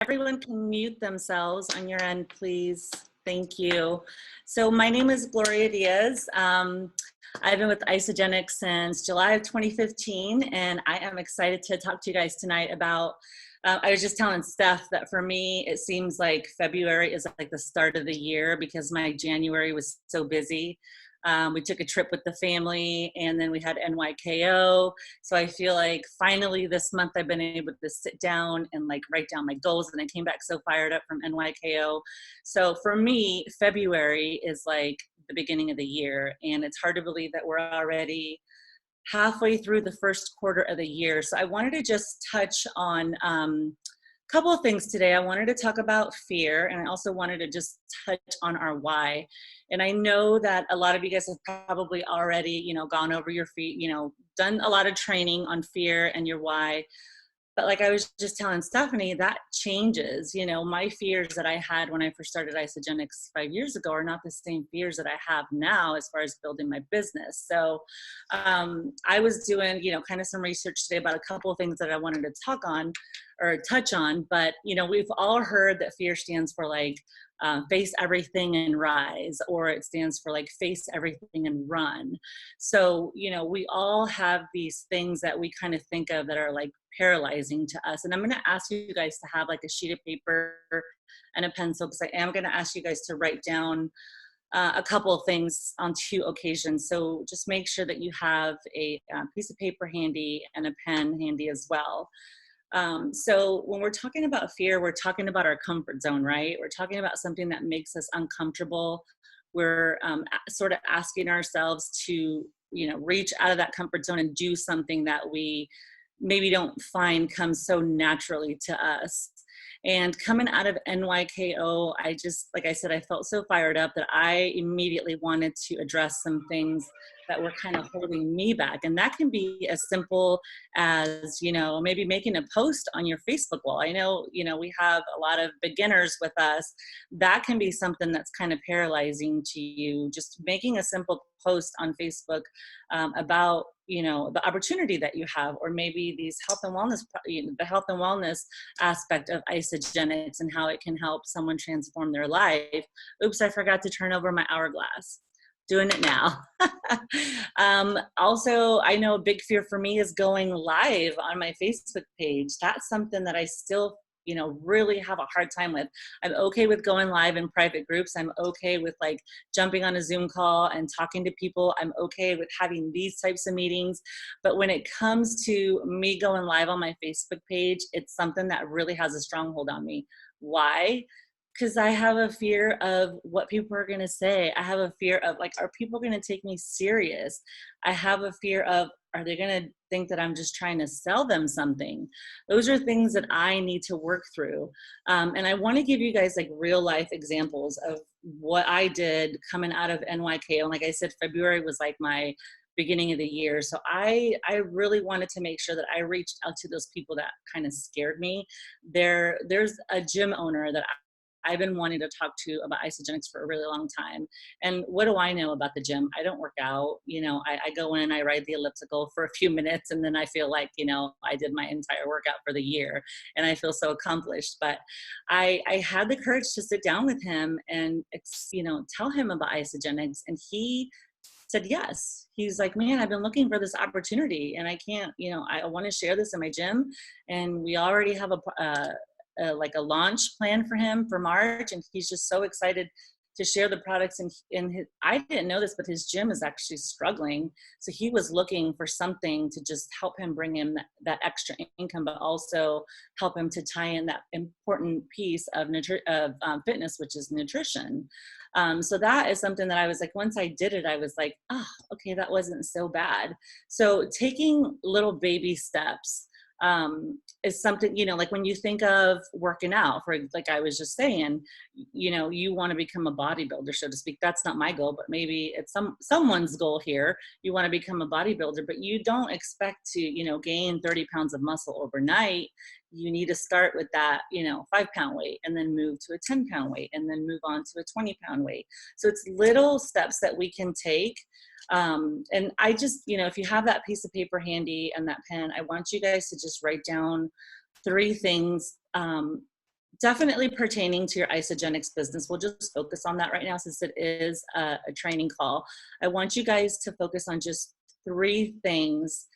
Everyone can mute themselves on your end, please. Thank you. So my name is Gloria Diaz. I've been with Isagenix since July of 2015, and I am excited to talk to you guys tonight about, I was just telling Steph that for me, it seems like February is like the start of the year because my January was so busy. We took a trip with the family, and then we had NYKO. So I feel like finally this month I've been able to sit down and like write down my goals, and I came back so fired up from NYKO. So for me, February is like the beginning of the year, and it's hard to believe that we're already halfway through the first quarter of the year. So I wanted to just touch on couple of things today. I wanted to talk about fear, and I also wanted to just touch on our why. And I know that a lot of you guys have probably already, gone over your feet, done a lot of training on fear and your why. But like I was just telling Stephanie, that changes. My fears that I had when I first started Isagenix 5 years ago are not the same fears that I have now as far as building my business. So I was doing, kind of some research today about a couple of things that I wanted to talk on or touch on. But, we've all heard that fear stands for like face everything and rise, or it stands for like face everything and run. So, we all have these things that we kind of think of that are like paralyzing to us. And I'm going to ask you guys to have like a sheet of paper and a pencil, because I am going to ask you guys to write down a couple of things on 2 occasions. So just make sure that you have a piece of paper handy and a pen handy as well. So when we're talking about fear, we're talking about our comfort zone, right? We're talking about something that makes us uncomfortable. We're sort of asking ourselves to, reach out of that comfort zone and do something that we maybe don't find comes so naturally to us. And coming out of NYKO, I just, like I said, I felt so fired up that I immediately wanted to address some things that were kind of holding me back. And that can be as simple as, maybe making a post on your Facebook wall. I know, we have a lot of beginners with us. That can be something that's kind of paralyzing to you. Just making a simple post on Facebook about, the opportunity that you have, or maybe these health and wellness, the health and wellness aspect of Isagenix and how it can help someone transform their life. Oops, I forgot to turn over my hourglass. Doing it now. Also, I know a big fear for me is going live on my Facebook page. That's something that I still really have a hard time with. I'm okay with going live in private groups. I'm okay with like jumping on a Zoom call and talking to people. I'm okay with having these types of meetings. But when it comes to me going live on my Facebook page, it's something that really has a stronghold on me. Why? Because I have a fear of what people are going to say. I have a fear of like, are people going to take me serious? I have a fear of, are they going to think that I'm just trying to sell them something? Those are things that I need to work through. And I want to give you guys like real life examples of what I did coming out of NYKO. And like I said, February was like my beginning of the year. So I really wanted to make sure that I reached out to those people that kind of scared me. There's a gym owner that I've been wanting to talk to about Isagenix for a really long time. And what do I know about the gym? I don't work out. I go in and I ride the elliptical for a few minutes, and then I feel like, I did my entire workout for the year, and I feel so accomplished. But I had the courage to sit down with him and, tell him about Isagenix, and he said yes. He's like, man, I've been looking for this opportunity, and I can't, I want to share this in my gym, and we already have like a launch plan for him for March, and he's just so excited to share the products. In his, I didn't know this, but his gym is actually struggling, so he was looking for something to just help him bring him that extra income, but also help him to tie in that important piece of fitness, which is nutrition. So that is something that I was like, once I did it, I was like, oh, okay, that wasn't so bad. So taking little baby steps is something, like when you think of working out, for like I was just saying, you want to become a bodybuilder, so to speak. That's not my goal, but maybe it's someone's goal here. You want to become a bodybuilder, but you don't expect to, gain 30 pounds of muscle overnight. You need to start with that, 5-pound weight, and then move to a 10-pound weight, and then move on to a 20-pound weight. So it's little steps that we can take. And I just, if you have that piece of paper handy and that pen, I want you guys to just write down 3 things definitely pertaining to your Isagenix business. We'll just focus on that right now since it is a training call. I want you guys to focus on just 3 things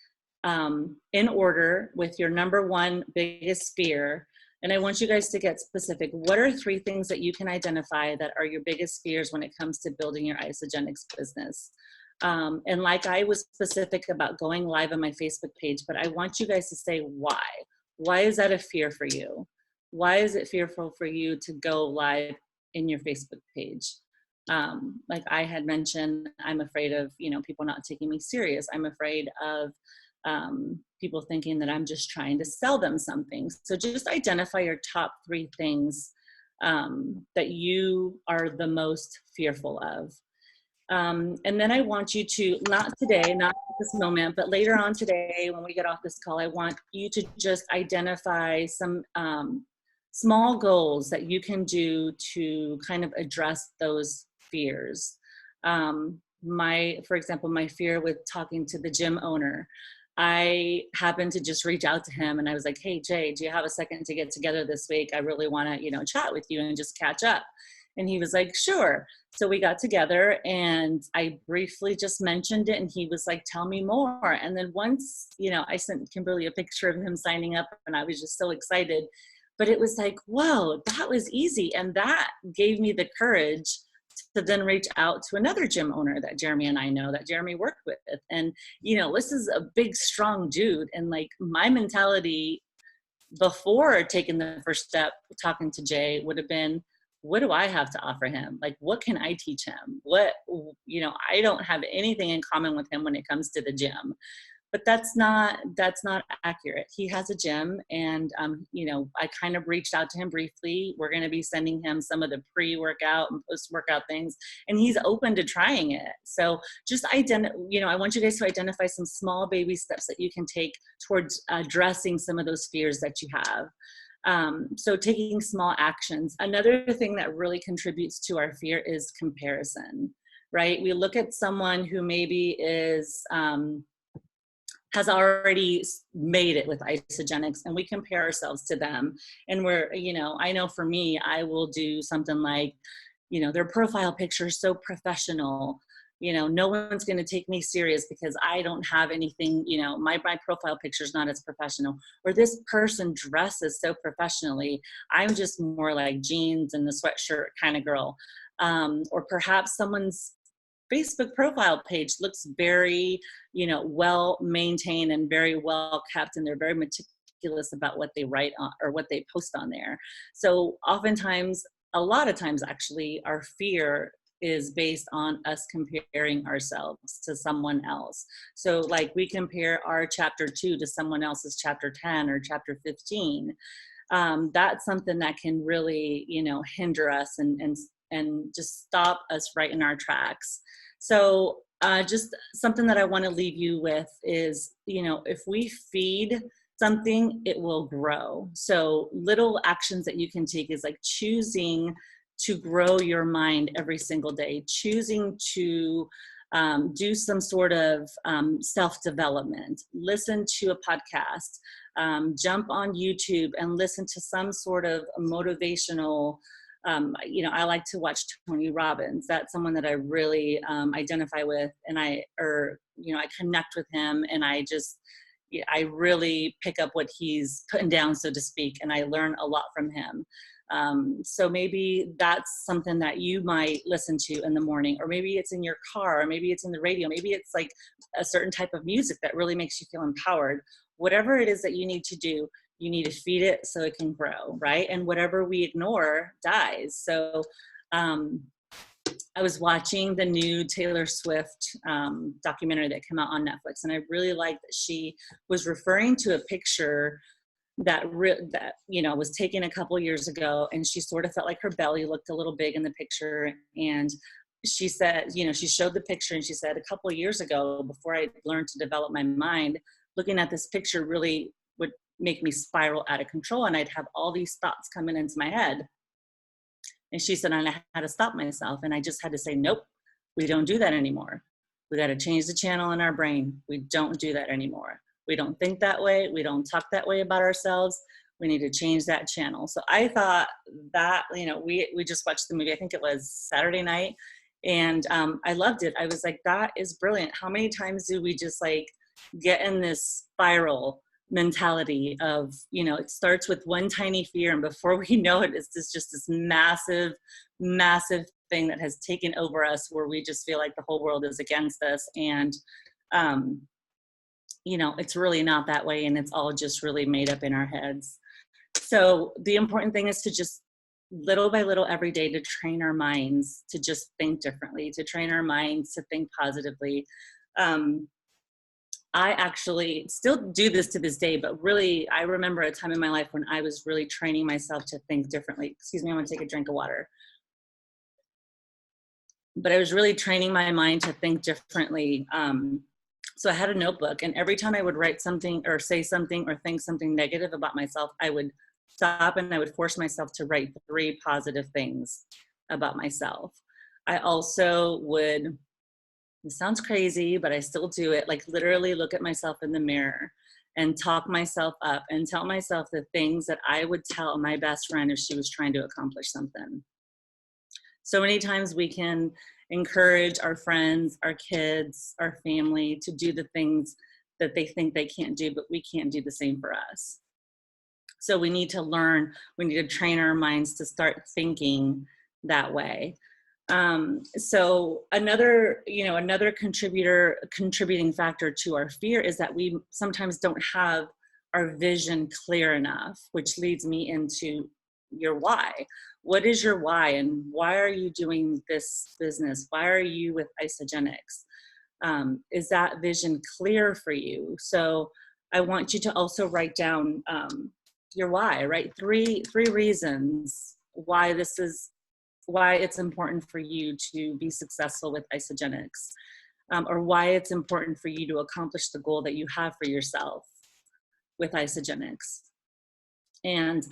in order with your number 1 biggest fear. And I want you guys to get specific. What are 3 things that you can identify that are your biggest fears when it comes to building your Isagenix business? And like I was specific about going live on my Facebook page, but I want you guys to say why. Why is that a fear for you? Why is it fearful for you to go live in your Facebook page? Like I had mentioned, I'm afraid of, people not taking me serious. I'm afraid of people thinking that I'm just trying to sell them something. So just identify your top 3 things that you are the most fearful of. And then I want you to, not today, not at this moment, but later on today when we get off this call, I want you to just identify some small goals that you can do to kind of address those fears. For example, my fear with talking to the gym owner, I happened to just reach out to him and I was like, hey, Jay, do you have a second to get together this week? I really want to, chat with you and just catch up. And he was like, sure. So we got together and I briefly just mentioned it and he was like, tell me more. And then once, I sent Kimberly a picture of him signing up and I was just so excited. But it was like, whoa, that was easy. And that gave me the courage to then reach out to another gym owner that Jeremy and I know, that Jeremy worked with. And, this is a big, strong dude. And like my mentality before taking the first step, talking to Jay, would have been, what do I have to offer him? Like, what can I teach him? I don't have anything in common with him when it comes to the gym. But that's not accurate. He has a gym and, I kind of reached out to him briefly. We're going to be sending him some of the pre-workout and post-workout things, and he's open to trying it. So just I want you guys to identify some small baby steps that you can take towards addressing some of those fears that you have. So taking small actions. Another thing that really contributes to our fear is comparison, right? We look at someone who maybe has already made it with Isagenix and we compare ourselves to them. And I know for me, I will do something like, their profile picture is so professional. No one's going to take me serious because I don't have anything, my profile picture is not as professional, or this person dresses so professionally. I'm just more like jeans and the sweatshirt kind of girl. Or perhaps someone's Facebook profile page looks very, well maintained and very well kept, and they're very meticulous about what they write on or what they post on there. So oftentimes, a lot of times actually, our fear is based on us comparing ourselves to someone else. So like we compare our chapter 2 to someone else's chapter 10 or chapter 15. That's something that can really, hinder us and just stop us right in our tracks. So just something that I want to leave you with is, if we feed something, it will grow. So little actions that you can take is like choosing to grow your mind every single day, choosing to do some sort of self-development, listen to a podcast, jump on YouTube and listen to some sort of motivational. I like to watch Tony Robbins. That's someone that I really identify with, and I connect with him, and I really pick up what he's putting down, so to speak, and I learn a lot from him. So maybe that's something that you might listen to in the morning, or maybe it's in your car, or maybe it's in the radio, maybe it's like a certain type of music that really makes you feel empowered. Whatever it is that you need to do, you need to feed it so it can grow, right? And whatever we ignore dies. So I was watching the new Taylor Swift documentary that came out on Netflix, and I really liked that she was referring to a picture that was taken a couple years ago, and she sort of felt like her belly looked a little big in the picture. And she said, she showed the picture and she said, a couple of years ago, before I learned to develop my mind, looking at this picture really would make me spiral out of control, and I'd have all these thoughts coming into my head. And she said, and I had to stop myself, and I just had to say, nope, we don't do that anymore. We got to change the channel in our brain. We don't do that anymore. We don't think that way. We don't talk that way about ourselves. We need to change that channel. So I thought that, you know, we just watched the movie, I think it was Saturday night, and I loved it. I was like, that is brilliant. How many times do we just like get in this spiral mentality of, you know, it starts with one tiny fear, and before we know it, it's just this massive, massive thing that has taken over us, where we just feel like the whole world is against us. And you know, it's really not that way, and it's all just really made up in our heads. So the important thing is to just little by little every day to train our minds to just think differently, to train our minds to think positively. I actually still do this to this day, but really I remember a time in my life when I was really training myself to think differently. Excuse me, I'm gonna take a drink of water. But I was really training my mind to think differently. So I had a notebook, and every time I would write something or say something or think something negative about myself, I would stop and I would force myself to write 3 positive things about myself. I also would, it sounds crazy, but I still do it, like literally look at myself in the mirror and talk myself up and tell myself the things that I would tell my best friend if she was trying to accomplish something. So many times we can encourage our friends, our kids, our family to do the things that they think they can't do, but we can't do the same for us. So we need to learn, we need to train our minds to start thinking that way. So another contributing factor to our fear is that we sometimes don't have our vision clear enough, which leads me into your why. What is your why, and why are you doing this business? Why are you with Isagenix? Is that vision clear for you? So I want you to also write down your why, right? Three reasons why it's important for you to be successful with Isagenix, or why it's important for you to accomplish the goal that you have for yourself with Isagenix. And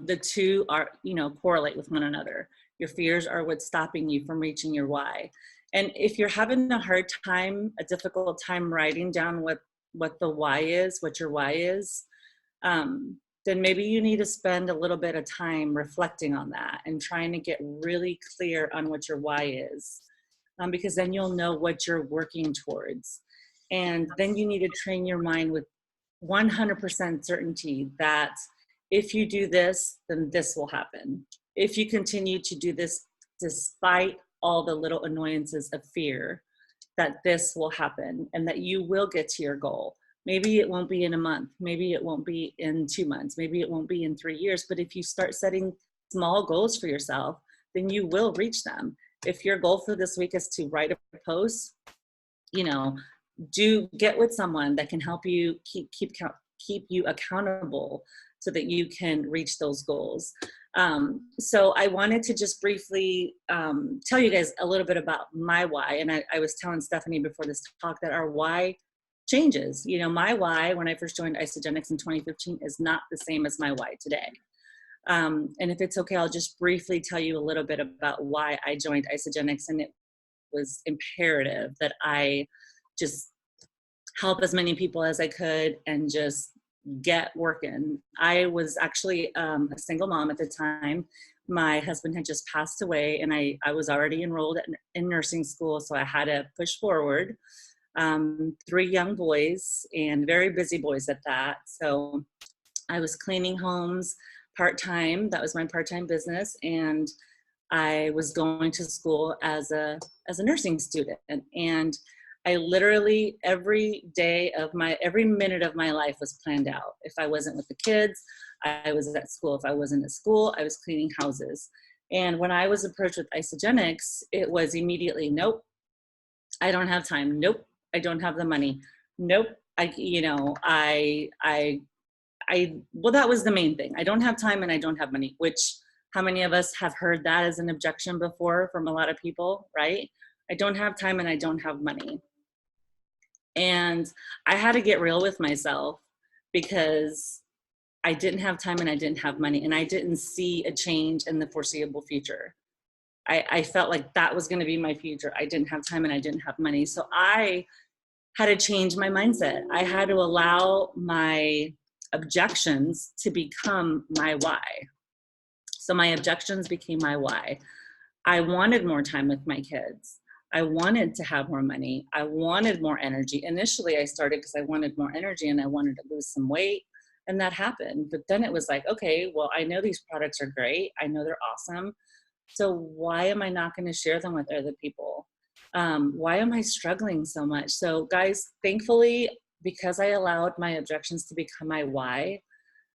the two are, you know, correlate with one another. Your fears are what's stopping you from reaching your why. And if you're having a difficult time writing down what the why is, what your why is, then maybe you need to spend a little bit of time reflecting on that and trying to get really clear on what your why is, because then you'll know what you're working towards. And then you need to train your mind with 100% certainty that if you do this, then this will happen. If you continue to do this despite all the little annoyances of fear, that this will happen and that you will get to your goal. Maybe it won't be in a month, maybe it won't be in 2 months, maybe it won't be in 3 years, but if you start setting small goals for yourself, then you will reach them. If your goal for this week is to write a post, you know, get with someone that can help you keep you accountable so that you can reach those goals. So I wanted to just briefly tell you guys a little bit about my why. And I was telling Stephanie before this talk that our why changes. You know, my why when I first joined Isagenix in 2015 is not the same as my why today. And if it's okay, I'll just briefly tell you a little bit about why I joined Isagenix. And it was imperative that I just help as many people as I could and just get working. I was actually a single mom at the time. My husband had just passed away, and I was already enrolled in nursing school, so I had to push forward. 3 young boys, and very busy boys at that. So I was cleaning homes part-time. That was my part-time business, and I was going to school as a nursing student. And I literally, every minute of my life was planned out. If I wasn't with the kids, I was at school. If I wasn't at school, I was cleaning houses. And when I was approached with Isagenix, it was immediately, nope, I don't have time. Nope, I don't have the money. Nope, well, that was the main thing. I don't have time and I don't have money, which how many of us have heard that as an objection before from a lot of people, right? I don't have time and I don't have money. And I had to get real with myself because I didn't have time and I didn't have money, and I didn't see a change in the foreseeable future. I felt like that was going to be my future. I didn't have time and I didn't have money. So I had to change my mindset. I had to allow my objections to become my why. So my objections became my why. I wanted more time with my kids. I wanted to have more money. I wanted more energy. Initially, I started because I wanted more energy and I wanted to lose some weight, and that happened. But then it was like, okay, well, I know these products are great. I know they're awesome. So why am I not going to share them with other people? Why am I struggling so much? So guys, thankfully, because I allowed my objections to become my why,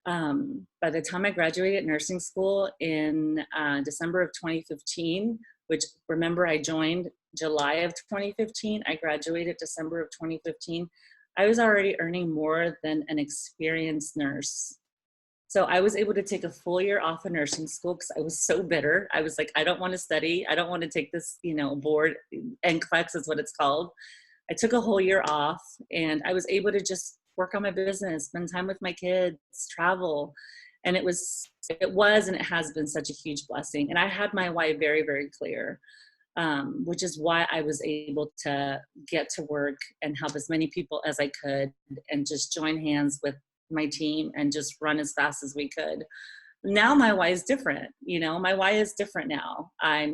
by the time I graduated nursing school in December of 2015, which remember I joined July of 2015, I graduated December of 2015, I was already earning more than an experienced nurse. So I was able to take a full year off of nursing school because I was so bitter. I was like, I don't want to study. I don't want to take this, board, NCLEX is what it's called. I took a whole year off and I was able to just work on my business, spend time with my kids, travel. And it was and it has been such a huge blessing. And I had my why very, very clear, which is why I was able to get to work and help as many people as I could and just join hands with my team and just run as fast as we could. Now my why is different. My why is different now. I'm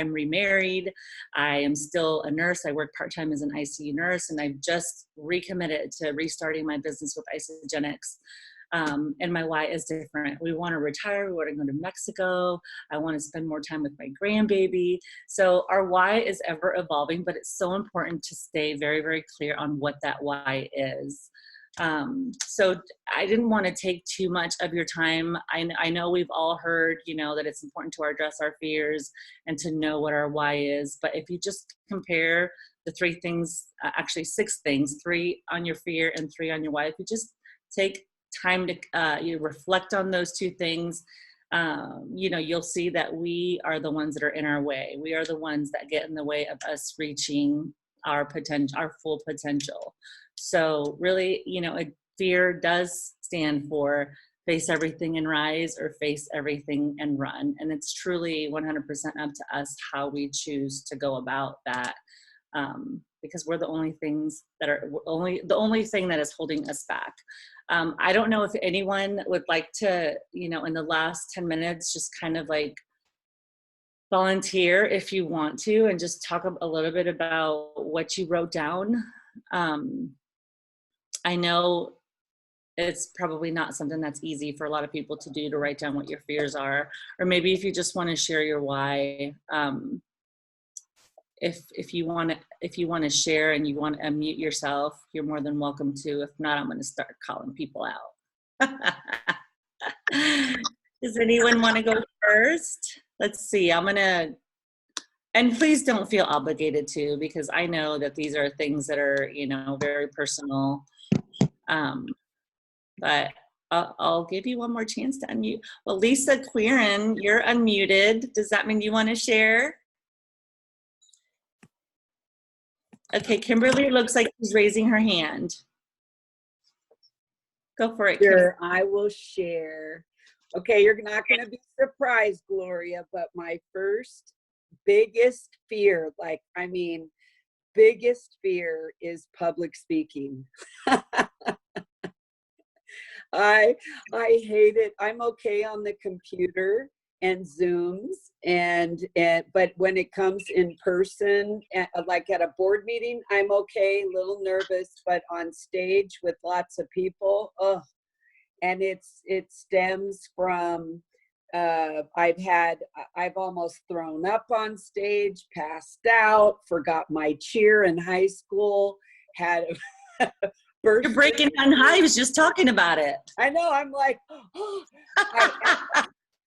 remarried. I am still a nurse. I work part-time as an ICU nurse, and I've just recommitted to restarting my business with Isagenix. And my why is different. We want to retire. We want to go to Mexico. I want to spend more time with my grandbaby. So our why is ever evolving, but it's so important to stay very, very clear on what that why is. So I didn't want to take too much of your time. I know we've all heard, that it's important to address our fears and to know what our why is. But if you just compare the 3 things, actually 6 things, 3 on your fear and 3 on your why, if you just take time to you reflect on those 2 things, you'll see that we are the ones that are in our way. We are the ones that get in the way of us reaching our potential, our full potential. So really, fear does stand for face everything and rise, or face everything and run. And it's truly 100% up to us how we choose to go about that. Because we're the only things that are the only thing that is holding us back. I don't know if anyone would like to, in the last 10 minutes, just kind of like volunteer if you want to, and just talk a little bit about what you wrote down. I know it's probably not something that's easy for a lot of people to do, to write down what your fears are, or maybe if you just want to share your why. If you want to share and you want to unmute yourself, you're more than welcome to. If not, I'm going to start calling people out. Does anyone want to go first? Let's see. And please don't feel obligated to, because I know that these are things that are, very personal. But I'll give you one more chance to unmute. Well, Lisa Queeran, you're unmuted. Does that mean you want to share? Okay, Kimberly looks like she's raising her hand. Go for it, Kimberly. Sure, I will share. Okay, you're not going to be surprised, Gloria, but my first biggest fear, biggest fear is public speaking. I hate it. I'm okay on the computer and Zooms, but when it comes in person, like at a board meeting, I'm okay, a little nervous, but on stage with lots of people, and it stems from I've almost thrown up on stage, passed out, forgot my cheer in high school, had a You're breaking down hives just talking about it. I know. I'm like,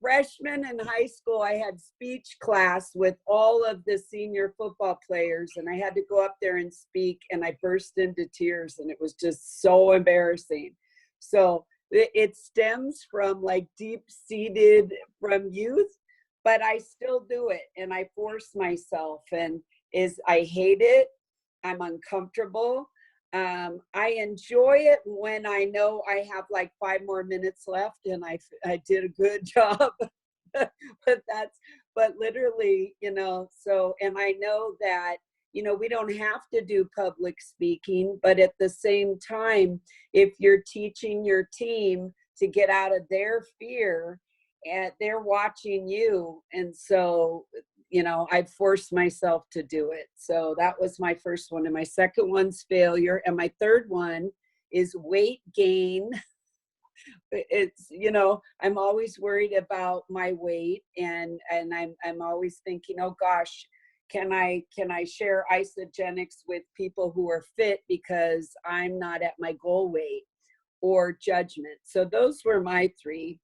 freshman in high school, I had speech class with all of the senior football players, and I had to go up there and speak, and I burst into tears, and it was just so embarrassing. So it stems from deep-seated from youth, but I still do it, and I force myself, and I hate it. I'm uncomfortable. I enjoy it when I know I have 5 more minutes left and I did a good job, but literally, so, and I know that you know, we don't have to do public speaking, but at the same time, if you're teaching your team to get out of their fear, and they're watching you, and so, you know, I forced myself to do it. So that was my first one, and my second one's failure, and my third one is weight gain. It's, you know, I'm always worried about my weight, and I'm always thinking, oh gosh, can I share Isagenix with people who are fit because I'm not at my goal weight, or judgment. So those were my three.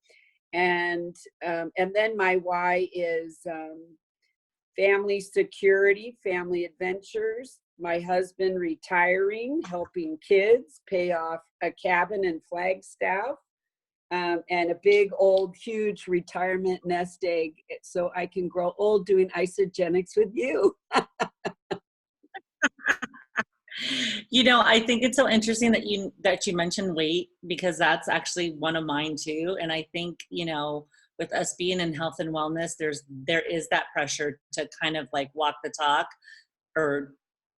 And then my why is family security, family adventures, my husband retiring, helping kids pay off a cabin in Flagstaff, and a big old huge retirement nest egg so I can grow old doing Isagenix with you. You know, I think it's so interesting that you mentioned weight, because that's actually one of mine too. And I think, you know, with us being in health and wellness, there is that pressure to kind of like walk the talk, or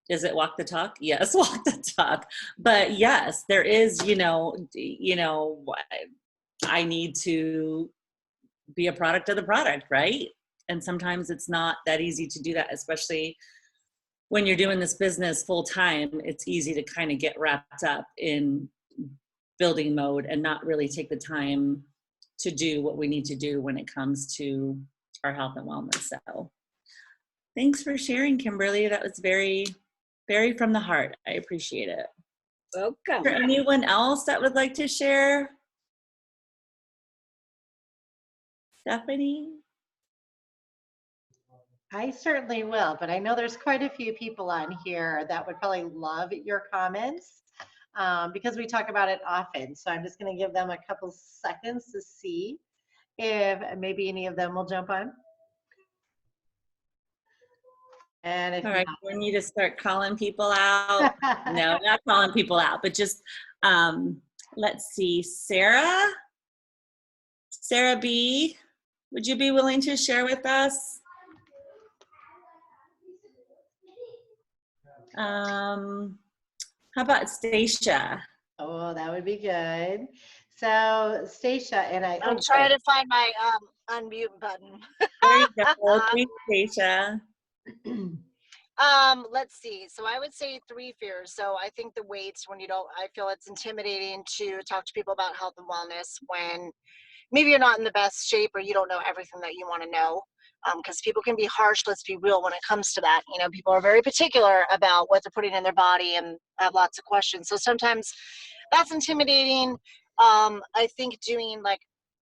is it walk the talk? Yes, walk the talk. But yes, there is, you know, I need to be a product of the product, right? And sometimes it's not that easy to do that, especially when you're doing this business full time. It's easy to kind of get wrapped up in building mode and not really take the time to do what we need to do when it comes to our health and wellness. So thanks for sharing, Kimberly. That was very, very from the heart. I appreciate it. Welcome. Is there anyone else that would like to share? Stephanie? I certainly will, but I know there's quite a few people on here that would probably love your comments, because we talk about it often. So I'm just going to give them a couple seconds to see if maybe any of them will jump on. And if All right, not, we need to start calling people out. No, not calling people out, but just let's see. Sarah B, would you be willing to share with us? How about Stacia? oh, that would be good. So Stacia, and I'm trying to find my unmute button. There you go. Thanks, Stacia. Let's see. So I would say 3 fears. So I think the weights, when I feel it's intimidating to talk to people about health and wellness when maybe you're not in the best shape or you don't know everything that you want to know. Because people can be harsh, let's be real, when it comes to that. You know, people are very particular about what they're putting in their body and have lots of questions. So sometimes that's intimidating. I think doing like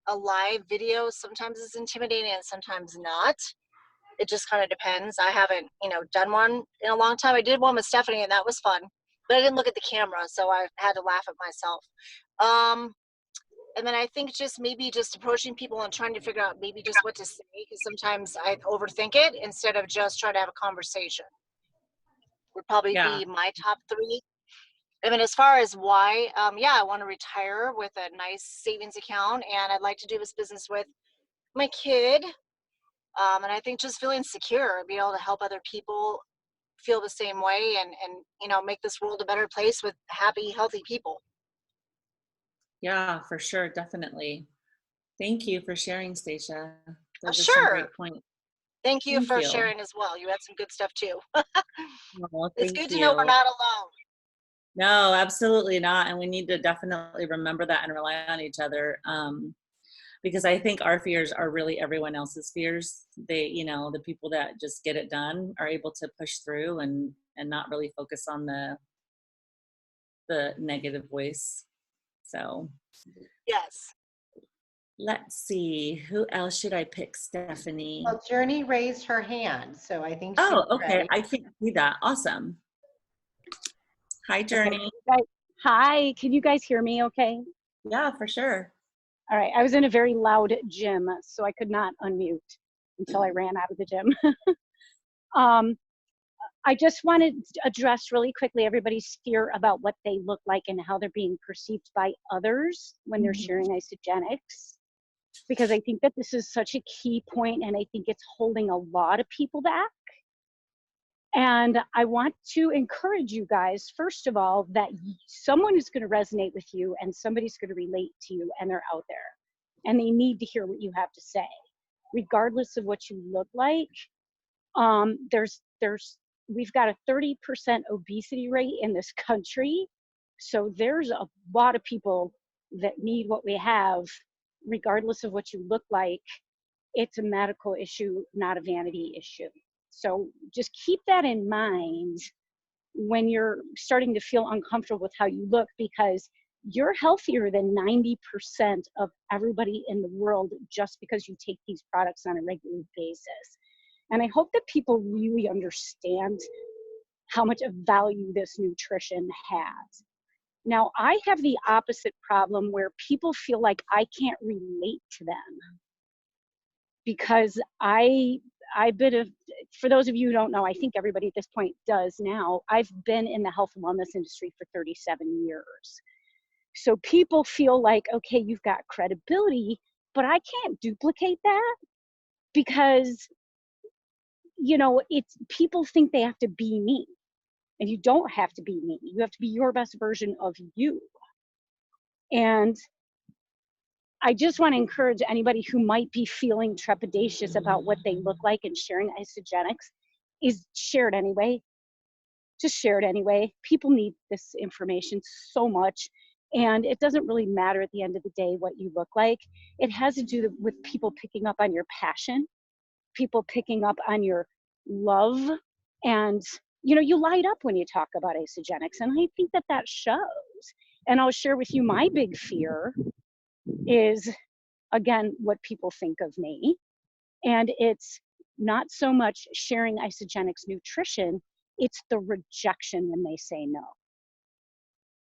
a live video sometimes is intimidating and sometimes not. It just kind of depends. I haven't, done one in a long time. I did one with Stephanie and that was fun, but I didn't look at the camera, so I had to laugh at myself. And then I think maybe just approaching people and trying to figure out maybe just what to say, because sometimes I overthink it instead of just trying to have a conversation. Would probably be my top 3. I mean, as far as why, I want to retire with a nice savings account, and I'd like to do this business with my kid. And I think just feeling secure, being able to help other people feel the same way, and make this world a better place with happy, healthy people. Yeah, for sure. Definitely. Thank you for sharing, Stacia. Those are Sure. some great points. Thank you for sharing as well. You had some good stuff too. Well, it's good to know we're not alone. No, absolutely not. And we need to definitely remember that and rely on each other. Because I think our fears are really everyone else's fears. They, the people that just get it done are able to push through and not really focus on the negative voice. So yes. Let's see, who else should I pick, Stephanie? Well, Journey raised her hand, so I think she's okay. ready. I can see that. Awesome. Hi, Journey. Okay. Hi, can you guys hear me okay? Yeah, for sure. All right, I was in a very loud gym, so I could not unmute until I ran out of the gym. I just wanted to address really quickly everybody's fear about what they look like and how they're being perceived by others when they're sharing Isagenix, because I think that this is such a key point, and I think it's holding a lot of people back. And I want to encourage you guys, first of all, that someone is going to resonate with you and somebody's going to relate to you, and they're out there and they need to hear what you have to say, regardless of what you look like. We've got a 30% obesity rate in this country. So there's a lot of people that need what we have, regardless of what you look like. It's a medical issue, not a vanity issue. So just keep that in mind when you're starting to feel uncomfortable with how you look, because you're healthier than 90% of everybody in the world just because you take these products on a regular basis. And I hope that people really understand how much of value this nutrition has. Now, I have the opposite problem where people feel like I can't relate to them because for those of you who don't know, I think everybody at this point does now, I've been in the health and wellness industry for 37 years. So people feel like, okay, you've got credibility, but I can't duplicate that because, people think they have to be me. And you don't have to be me. You have to be your best version of you. And I just want to encourage anybody who might be feeling trepidatious about what they look like and sharing Isagenix is share it anyway. Just share it anyway. People need this information so much. And it doesn't really matter at the end of the day what you look like. It has to do with people picking up on your passion, people picking up on your love, and you light up when you talk about Isagenix, and I think that shows. And I'll share with you my big fear is, again, what people think of me. And it's not so much sharing Isagenix nutrition, it's the rejection when they say no,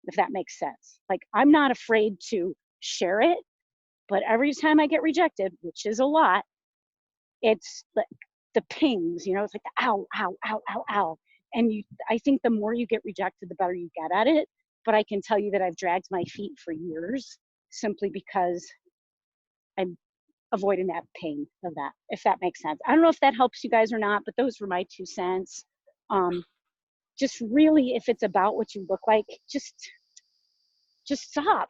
if that makes sense. Like, I'm not afraid to share it, but every time I get rejected, which is a lot, it's like the pings, it's like the ow, ow, ow, ow, ow. And I think the more you get rejected, the better you get at it. But I can tell you that I've dragged my feet for years simply because I'm avoiding that pain of that, if that makes sense. I don't know if that helps you guys or not, but those were my 2 cents. Just really, if it's about what you look like, just stop.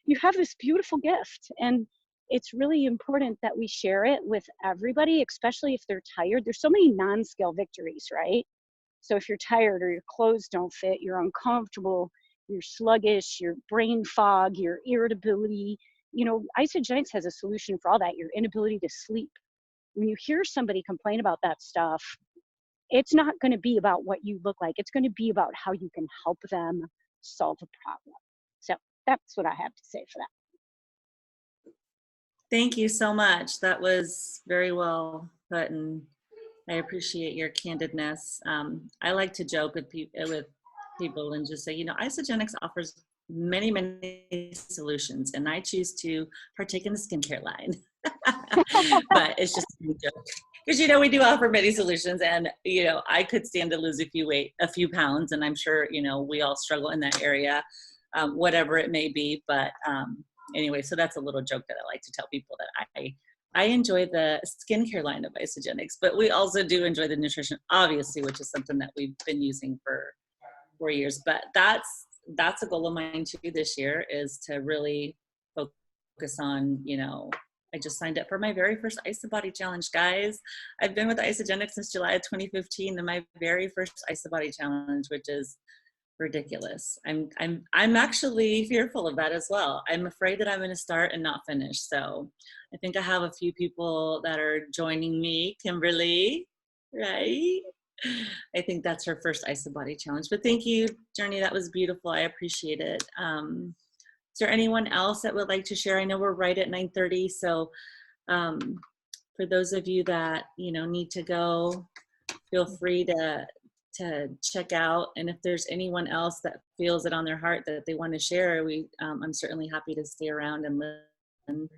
You have this beautiful gift, and it's really important that we share it with everybody, especially if they're tired. There's so many non-scale victories, right? So if you're tired or your clothes don't fit, you're uncomfortable, you're sluggish, your brain fog, your irritability, Isagenix has a solution for all that, your inability to sleep. When you hear somebody complain about that stuff, it's not going to be about what you look like. It's going to be about how you can help them solve a problem. So that's what I have to say for that. Thank you so much. That was very well put, and I appreciate your candidness. I like to joke with people and just say, Isagenix offers many, many solutions, and I choose to partake in the skincare line. But it's just a joke. Because, we do offer many solutions, and, I could stand to lose a few pounds, and I'm sure, we all struggle in that area, whatever it may be. But anyway, so that's a little joke that I like to tell people, that I enjoy the skincare line of Isagenix, but we also do enjoy the nutrition, obviously, which is something that we've been using for 4 years. But that's a goal of mine too this year, is to really focus on, I just signed up for my very first IsaBody challenge, guys. I've been with Isagenix since July of 2015, and my very first IsaBody challenge, which is ridiculous. I'm actually fearful of that as well. I'm afraid that I'm going to start and not finish. So I think I have a few people that are joining me. Kimberly, right? I think that's her first IsaBody challenge. But thank you, Journey. That was beautiful. I appreciate it. Is there anyone else that would like to share? I know we're right at 9:30. So for those of you that, need to go, feel free to check out. And if there's anyone else that feels it on their heart that they want to share, I'm certainly happy to stay around and listen.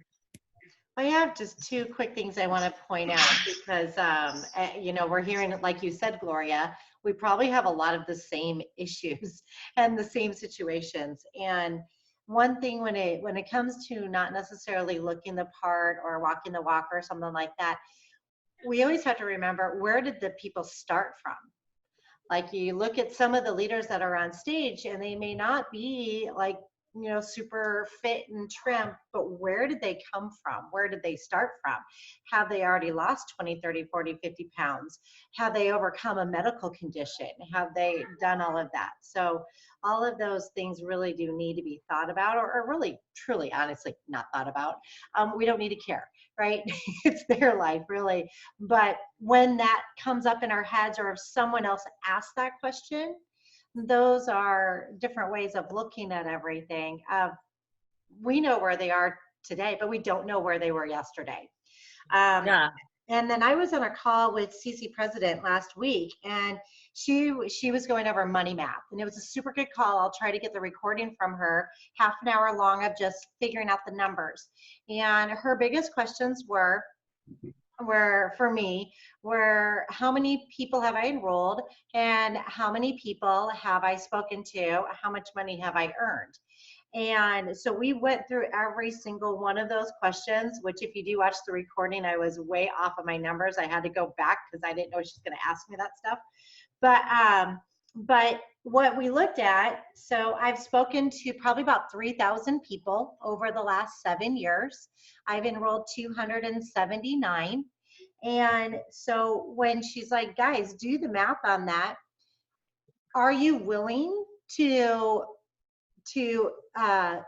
I have just 2 quick things I want to point out because, we're hearing, like you said, Gloria, we probably have a lot of the same issues and the same situations. And one thing when it comes to not necessarily looking the part or walking the walk or something like that, we always have to remember, where did the people start from? Like, you look at some of the leaders that are on stage and they may not be like, you know, super fit and trim, but where did they come from? Where did they start from? Have they already lost 20, 30, 40, 50 pounds? Have they overcome a medical condition? Have they done all of that? So all of those things really do need to be thought about, or really, truly, honestly, not thought about. We don't need to care, right? It's their life, really. But when that comes up in our heads, or if someone else asks that question, those are different ways of looking at everything. We know where they are today, but we don't know where they were yesterday. Yeah. And then I was on a call with CC President last week, and she was going over money math, and it was a super good call. I'll try to get the recording from her, half an hour long, of just figuring out the numbers. And her biggest questions were for me were, how many people have I enrolled, and how many people have I spoken to, how much money have I earned? And so we went through every single one of those questions, which, if you do watch the recording, I was way off of my numbers. I had to go back because I didn't know she was going to ask me that stuff. But what we looked at, so I've spoken to probably about 3,000 people over the last 7 years. I've enrolled 279. And so when she's like, guys, do the math on that, are you willing to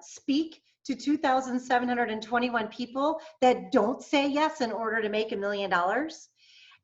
speak to 2,721 people that don't say yes in order to make $1 million?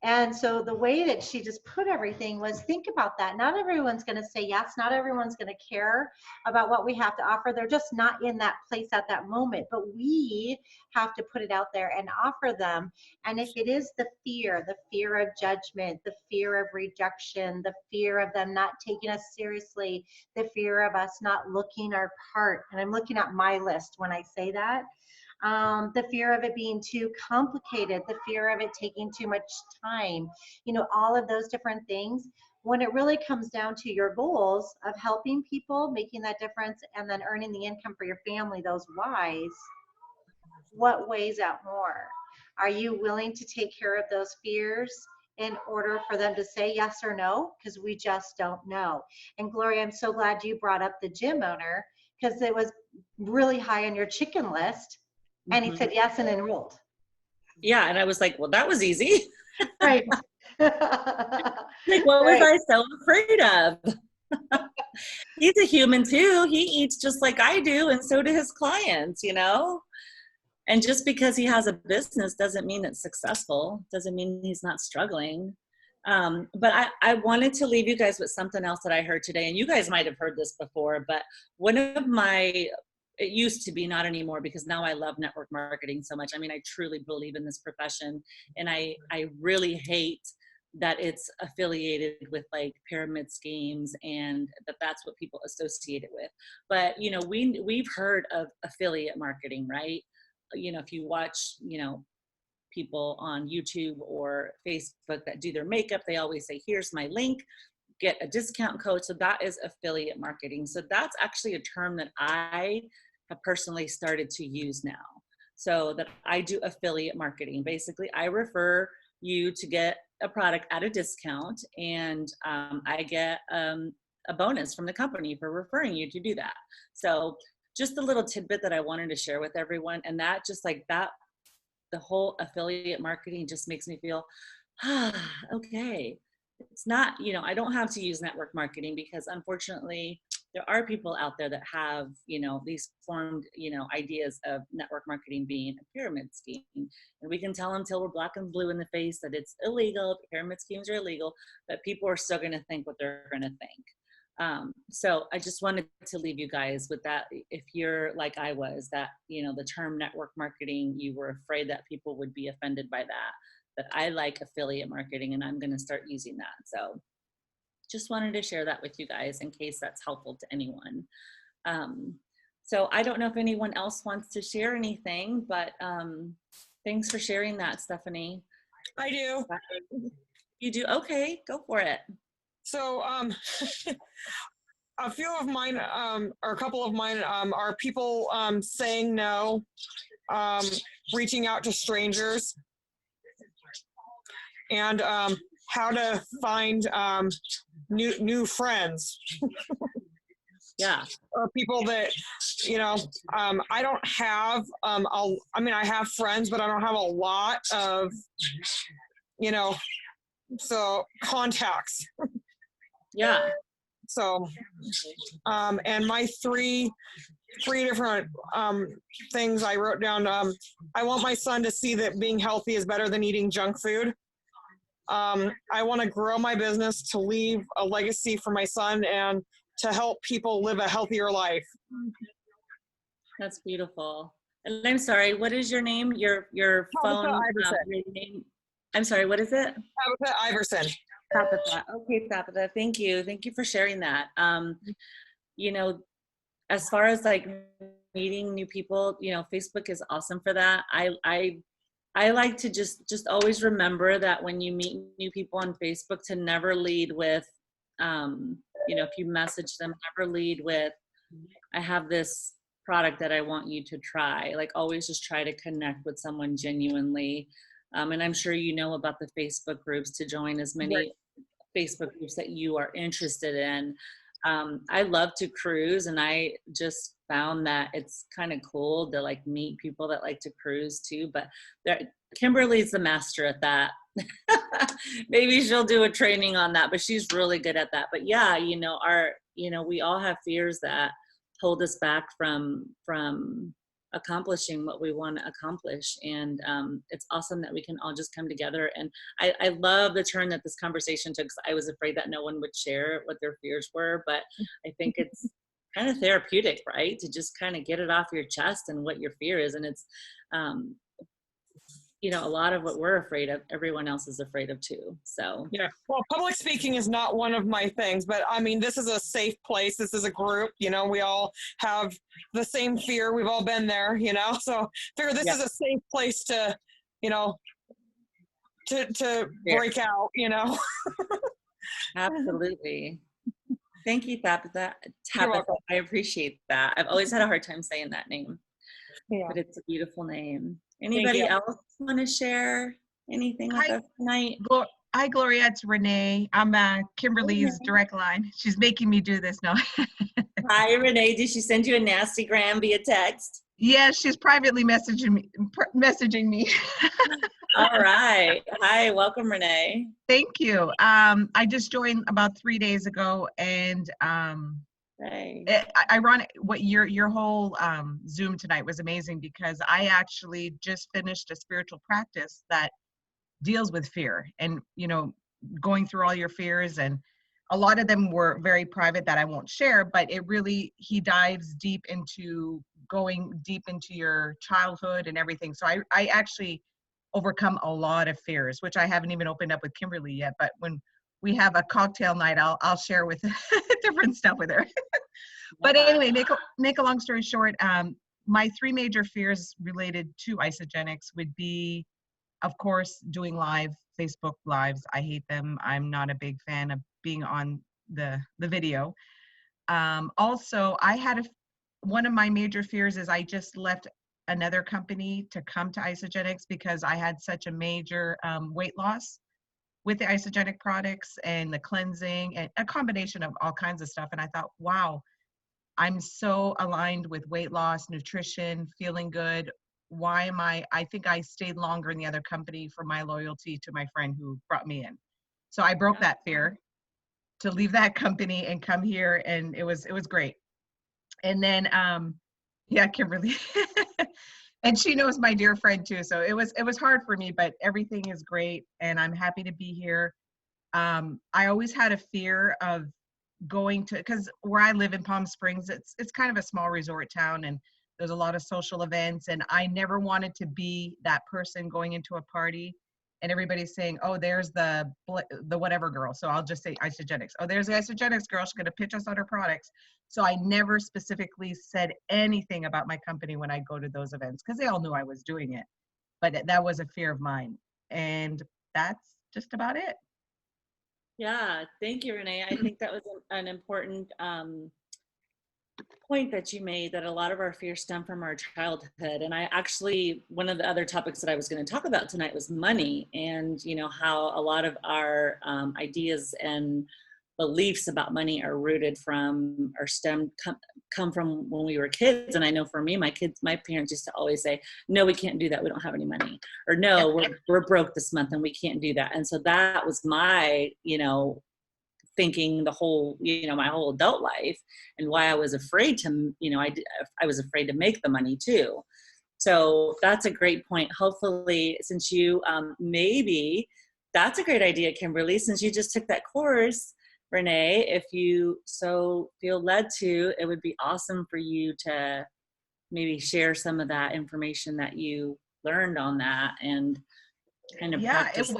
And so the way that she just put everything was, think about that. Not everyone's going to say yes. Not everyone's going to care about what we have to offer. They're just not in that place at that moment. But we have to put it out there and offer them. And if it is the fear of judgment, the fear of rejection, the fear of them not taking us seriously, the fear of us not looking our part, and I'm looking at my list when I say that, the fear of it being too complicated, the fear of it taking too much time, you know, all of those different things. When it really comes down to your goals of helping people, making that difference, and then earning the income for your family, those whys, what weighs out more? Are you willing to take care of those fears in order for them to say yes or no? Because we just don't know. And Gloria, I'm so glad you brought up the gym owner, because it was really high on your chicken list. And he said yes and enrolled. Yeah, and I was like, well, that was easy. Right. Like, what was Right. I so afraid of? He's a human too. He eats just like I do, and so do his clients, you know? And just because he has a business doesn't mean it's successful, doesn't mean he's not struggling. But I wanted to leave you guys with something else that I heard today, and you guys might have heard this before, but one of my, it used to be, not anymore, because now I love network marketing so much. I mean, I truly believe in this profession, and I really hate that it's affiliated with like pyramid schemes, and that's what people associate it with. But, you know, we've heard of affiliate marketing, right? You know, if you watch, you know, people on YouTube or Facebook that do their makeup, they always say, here's my link, get a discount code. So that is affiliate marketing. So that's actually a term that I have personally started to use now. So that I do affiliate marketing. Basically, I refer you to get a product at a discount, and I get a bonus from the company for referring you to do that. So just a little tidbit that I wanted to share with everyone. And that, just like that, the whole affiliate marketing just makes me feel, okay, it's not, you know, I don't have to use network marketing, because unfortunately there are people out there that have, you know, these formed, you know, ideas of network marketing being a pyramid scheme. And we can tell them till we're black and blue in the face that it's illegal, pyramid schemes are illegal, but people are still going to think what they're going to think. So I just wanted to leave you guys with that. If you're like I was, that, you know, the term network marketing, you were afraid that people would be offended by that I like affiliate marketing, and I'm going to start using that. So just wanted to share that with you guys in case that's helpful to anyone. So I don't know if anyone else wants to share anything, but thanks for sharing that, Stephanie. I do. You do? Okay, go for it. So a few of mine, or a couple of mine, are people saying no, reaching out to strangers. and how to find new friends. Yeah. Or people that, you know, I don't have, I mean, I have friends, but I don't have a lot of, you know, so contacts. Yeah. So, and my three different things I wrote down. I want my son to see that being healthy is better than eating junk food. I want to grow my business to leave a legacy for my son and to help people live a healthier life. That's beautiful. And I'm sorry, what is your name? Your phone Iverson. your name. I'm sorry, what is it? Tabitha Iverson. Tabitha. Okay, Tabitha. Thank you. Thank you for sharing that. You know, as far as like meeting new people, you know, Facebook is awesome for that. I like to just always remember that when you meet new people on Facebook, to never lead with, you know, if you message them, never lead with, I have this product that I want you to try. Like, always just try to connect with someone genuinely. And I'm sure you know about the Facebook groups, to join as many Facebook groups that you are interested in. I love to cruise, and I just found that it's kind of cool to like meet people that like to cruise too. But Kimberly's the master at that. Maybe she'll do a training on that, but she's really good at that. But yeah, you know, we all have fears that hold us back from accomplishing what we want to accomplish. And it's awesome that we can all just come together. And I love the turn that this conversation took, because I was afraid that no one would share what their fears were, but I think it's kind of therapeutic, right? To just kind of get it off your chest and what your fear is. And it's, you know, a lot of what we're afraid of, everyone else is afraid of too. So yeah, well, public speaking is not one of my things, but I mean, this is a safe place. This is a group, you know, we all have the same fear. We've all been there, you know, so figure this is a safe place to, you know, to break out, you know. absolutely. Thank you, Tabitha. You're welcome. I appreciate that. I've always had a hard time saying that name, Yeah. but it's a beautiful name. Anybody you. else want to share anything with us tonight? Hi, Gloria. It's Renee. I'm Kimberly's direct line. She's making me do this now. Hi, Renee. Did she send you a nasty gram via text? Yes, she's privately messaging me. All right. Hi, welcome, Renee. Thank you. I just joined about 3 days ago, and Hey. ironic, what your whole Zoom tonight was amazing, because I actually just finished a spiritual practice that deals with fear, and you know, going through all your fears, and a lot of them were very private that I won't share, but it really, he dives deep into going deep into your childhood and everything. So I actually overcome a lot of fears, which I haven't even opened up with Kimberly yet, but when we have a cocktail night, I'll share with different stuff with her. But anyway, make a long story short, my 3 major fears related to Isagenix would be, of course, doing Facebook lives. I hate them. I'm not a big fan of being on the video. Also, I had one of my major fears is I just left another company to come to Isagenix because I had such a major weight loss with the Isogenic products and the cleansing and a combination of all kinds of stuff. And I thought, wow, I'm so aligned with weight loss, nutrition, feeling good. Why am I think I stayed longer in the other company for my loyalty to my friend who brought me in. So I broke that fear to leave that company and come here, and it was great. And then yeah, Kimberly. And she knows my dear friend too. So it was hard for me, but everything is great and I'm happy to be here. I always had a fear of going to, because where I live in Palm Springs, it's kind of a small resort town, and there's a lot of social events, and I never wanted to be that person going into a party and everybody's saying, oh, there's the whatever girl. So I'll just say Isagenix. Oh, there's the Isagenix girl. She's going to pitch us on her products. So I never specifically said anything about my company when I go to those events, because they all knew I was doing it. But that was a fear of mine. And that's just about it. Yeah, thank you, Renee. I think that was an important point that you made that a lot of our fears stem from our childhood. And I actually, one of the other topics that I was going to talk about tonight was money, and, you know, how a lot of our ideas and beliefs about money are rooted from or come from when we were kids. And I know for me, my parents used to always say, no, we can't do that, we don't have any money, or no, we're broke this month and we can't do that. And so that was my, you know, thinking the whole, you know, my whole adult life, and why I was afraid to, you know, I was afraid to make the money too. So that's a great point. Hopefully, since you maybe that's a great idea, Kimberly, since you just took that course, Renee, if you so feel led to, it would be awesome for you to maybe share some of that information that you learned on that and kind of practice.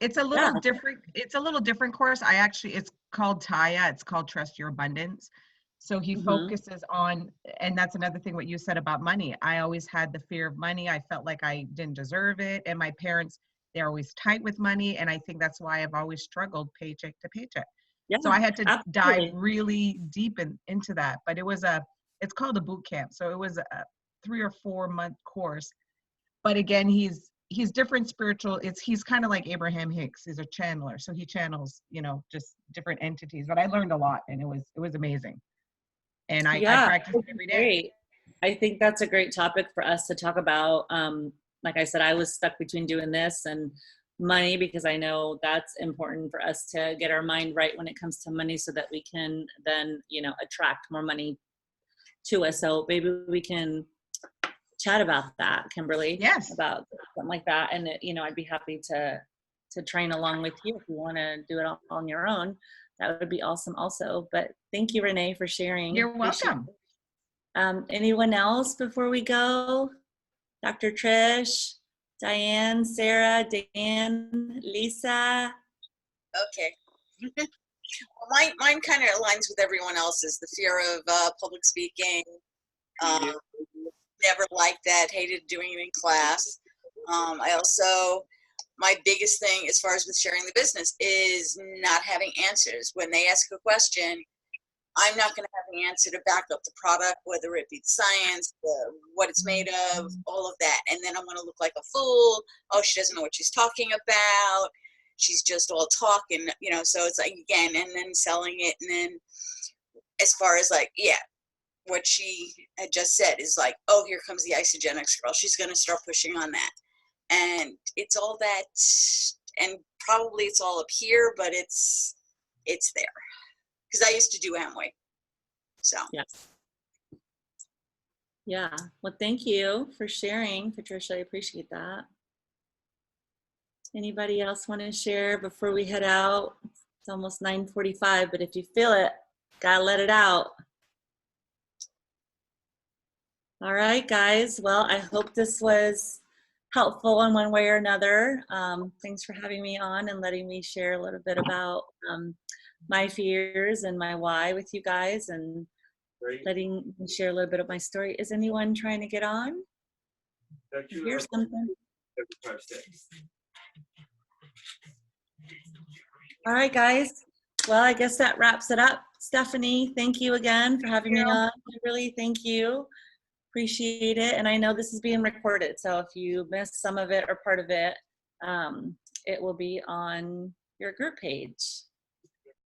It's a little different. It's a little different course. It's called Taya. It's called Trust Your Abundance. So he focuses on, and that's another thing what you said about money. I always had the fear of money. I felt like I didn't deserve it. And my parents, they're always tight with money. And I think that's why I've always struggled paycheck to paycheck. Yeah, so I had to absolutely. dive really deep into that. But it's called a boot camp. So it was a 3 or 4 month course. But again, he's different spiritual. He's kind of like Abraham Hicks. He's a channeler. So he channels, you know, just different entities. But I learned a lot, and it was amazing. And I practice every day. Great. I think that's a great topic for us to talk about. Like I said, I was stuck between doing this and money, because I know that's important for us to get our mind right when it comes to money, so that we can then, you know, attract more money to us. So maybe we can chat about that, Kimberly. Yes. About something like that. And, you know, I'd be happy to train along with you if you want to do it all on your own. That would be awesome also. But thank you, Renee, for sharing. You're welcome. Anyone else before we go? Dr. Trish, Diane, Sarah, Dan, Lisa. Okay. Well, mine kind of aligns with everyone else's. The fear of public speaking. Never liked that. Hated doing it in class. I also, my biggest thing as far as with sharing the business is not having answers. When they ask a question, I'm not going to have the answer to back up the product, whether it be the science, what it's made of, all of that. And then I'm going to look like a fool. Oh, she doesn't know what she's talking about. She's just all talking, you know. So it's like, again, and then selling it. And then as far as like, what she had just said is like, oh, here comes the Isagenix girl. She's going to start pushing on that. And it's all that, and probably it's all up here, but it's there. Because I used to do Amway. So. Yes. Yeah. Well, thank you for sharing, Patricia. I appreciate that. Anybody else want to share before we head out? It's almost 9:45, but if you feel it, gotta let it out. All right, guys. Well, I hope this was helpful in one way or another. Thanks for having me on and letting me share a little bit about my fears and my why with you guys, and letting me share a little bit of my story. Is anyone trying to get on? Here's something. All right, guys. Well, I guess that wraps it up. Stephanie, thank you again for having me on. Really, thank you. Appreciate it. And I know this is being recorded, so if you missed some of it or part of it, it will be on your group page.